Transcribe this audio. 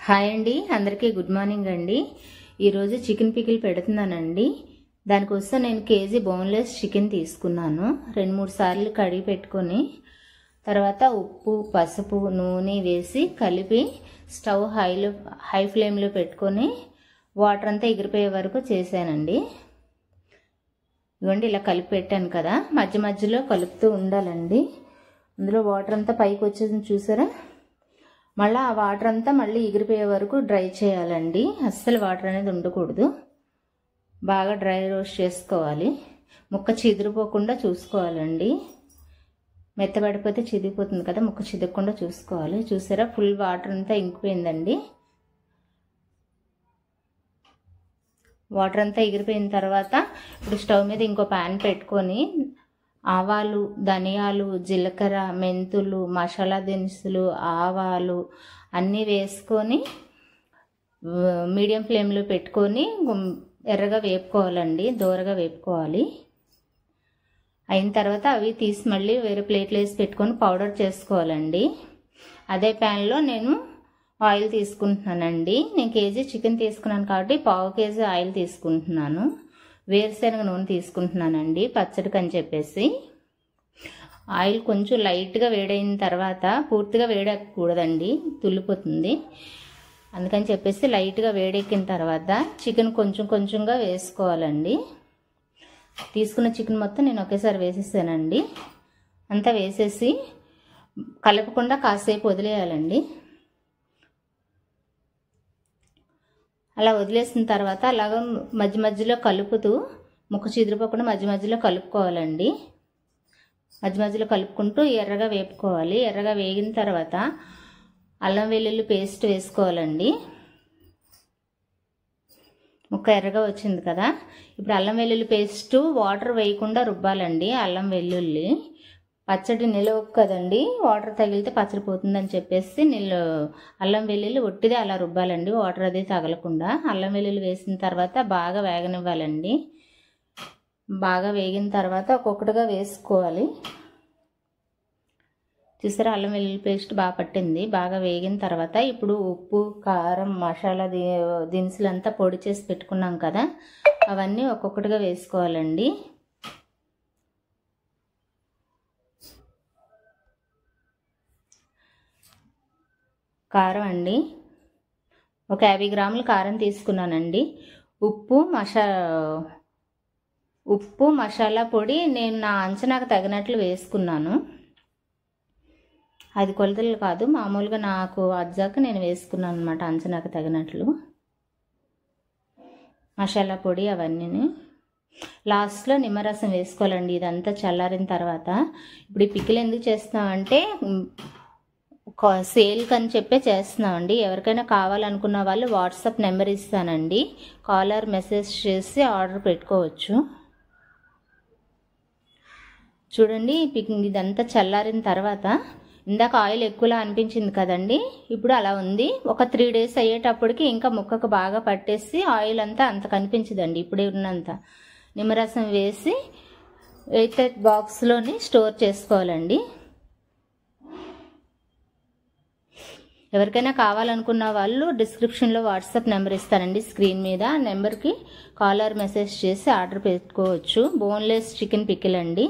Hi అండి, అందరికీ good morning అండి. ఈరోజు చికెన్ పికిల్ పెడుతున్నానండి. దానికోసం నేను కేజీ బోన్లెస్ చికెన్ తీసుకున్నాను. 2-3 సార్లు కడిగి పెట్టుకొని తర్వాత ఉప్పు, పసుపు, నూనె వేసి కలిపి స్టవ్ హై ఫ్లేమ్లో పెట్టుకొని వాటర్ అంతా ఎగిరిపోయే వరకు చేశానండి. ఇవ్వండి, ఇలా కలిపి పెట్టాను కదా, మధ్య మధ్యలో కలుపుతూ ఉండాలండి. అందులో వాటర్ అంతా పైకి వచ్చేది చూసారా. మళ్ళీ ఆ వాటర్ అంతా మళ్ళీ ఎగిరిపోయే వరకు డ్రై చేయాలండి. అస్సలు వాటర్ అనేది ఉండకూడదు. బాగా డ్రై రోస్ట్ చేసుకోవాలి. ముక్క చిదిరిపోకుండా చూసుకోవాలండి. మెత్తబడిపోతే చిదిరిపోతుంది కదా, ముక్క చిదరకుండా చూసుకోవాలి. చూసారా, ఫుల్ వాటర్ అంతా ఇంకిపోయిందండి. వాటర్ అంతా ఎగిరిపోయిన తర్వాత ఇప్పుడు స్టవ్ మీద ఇంకో ప్యాన్ పెట్టుకొని ఆవాలు, ధనియాలు, జీలకర్ర, మెంతులు, మసాలా దినుసులు, ఆవాలు అన్నీ వేసుకొని మీడియం ఫ్లేమ్లో పెట్టుకొని ఎర్రగా వేపుకోవాలండి, దోరగా వేపుకోవాలి. అయిన తర్వాత అవి తీసి మళ్ళీ వేరే ప్లేట్లో వేసి పెట్టుకొని పౌడర్ చేసుకోవాలండి. అదే ప్యాన్లో నేను ఆయిల్ తీసుకుంటున్నానండి. నేను కేజీ చికెన్ తీసుకున్నాను కాబట్టి 1/2 కేజీ ఆయిల్ తీసుకుంటున్నాను. వేరుశనగ నూనె తీసుకుంటున్నానండి పచ్చడికి అని చెప్పేసి. ఆయిల్ కొంచెం లైట్గా వేడైన తర్వాత, పూర్తిగా వేడెక్కకూడదండి, తుల్లిపోతుంది. అందుకని చెప్పేసి లైట్గా వేడెక్కిన తర్వాత చికెన్ కొంచెం కొంచెంగా వేసుకోవాలండి. తీసుకున్న చికెన్ మొత్తం నేను ఒకేసారి వేసేసానండి. అంతా వేసేసి కలపకుండా కాసేపు వదిలేయాలండి. అలా వదిలేసిన తర్వాత అలాగ మధ్య మధ్యలో కలుపుతూ, ముక్క చిదిరిపోకుండా మధ్య మధ్యలో కలుపుకోవాలండి. మధ్య మధ్యలో కలుపుకుంటూ ఎర్రగా వేపుకోవాలి. ఎర్రగా వేగిన తర్వాత అల్లం వెల్లుల్లి పేస్ట్ వేసుకోవాలండి. ముక్క ఎర్రగా వచ్చింది కదా, ఇప్పుడు అల్లం వెల్లుల్లి పేస్ట్ వాటర్ వేయకుండా రుబ్బాలండి. అల్లం వెల్లుల్లి పచ్చడి నిలవ కదండి, వాటర్ తగిలితే పచ్చడి పోతుందని చెప్పేసి అల్లం వెల్లుల్లి ఒట్టిదే అలా రుబ్బాలండి, వాటర్ అది తగలకుండా. అల్లం వెల్లుల్లి వేసిన తర్వాత బాగా వేగనివ్వాలండి. బాగా వేగిన తర్వాత ఒక్కొక్కటిగా వేసుకోవాలి. చూసారా, అల్లం వెల్లుల్లి పేస్ట్ బాగా పట్టింది. బాగా వేగిన తర్వాత ఇప్పుడు ఉప్పు, కారం, మసాలా దినుసులంతా పొడి చేసి పెట్టుకున్నాం కదా, అవన్నీ ఒక్కొక్కటిగా వేసుకోవాలండి. కారం అండి, ఒక 50 గ్రాముల కారం తీసుకున్నానండి. ఉప్పు మసాలా పొడి నేను నా అంచనాకు తగినట్లు వేసుకున్నాను. అది కొలతలు కాదు, మామూలుగా నాకు అజ్జాక నేను వేసుకున్నాను అనమాట, అంచనాకు తగినట్లు. మసాలా పొడి అవన్నీ లాస్ట్లో నిమ్మరసం వేసుకోవాలండి. ఇదంతా చల్లారిన తర్వాత ఇప్పుడు ఈ పికిల్ ఎందుకు చేస్తామంటే సేల్కి అని చెప్పే చేస్తున్నామండి. ఎవరికైనా కావాలనుకున్న వాళ్ళు వాట్సాప్ నెంబర్ ఇస్తానండి, కాలర్ మెసేజ్ చేసి ఆర్డర్ పెట్టుకోవచ్చు. చూడండి, ఇదంతా చల్లారిన తర్వాత ఇందాక ఆయిల్ ఎక్కువలా అనిపించింది కదండి, ఇప్పుడు అలా ఉంది. ఒక 3 డేస్ అయ్యేటప్పటికి ఇంకా ముక్కకు బాగా పట్టేసి ఆయిల్ అంతా అంత కనిపించదండి. ఇప్పుడే ఉన్నంత నిమ్మరసం వేసి ఎయిర్ బాక్స్లోని స్టోర్ చేసుకోవాలండి. ఎవరికైనా కావాలనుకున్న వాళ్ళు డిస్క్రిప్షన్లో వాట్సాప్ నెంబర్ ఇస్తానండి, స్క్రీన్ మీద. ఆ నెంబర్కి కాలర్ మెసేజ్ చేసి ఆర్డర్ పెట్టుకోవచ్చు. బోన్లెస్ చికెన్ పికిల్ అండి.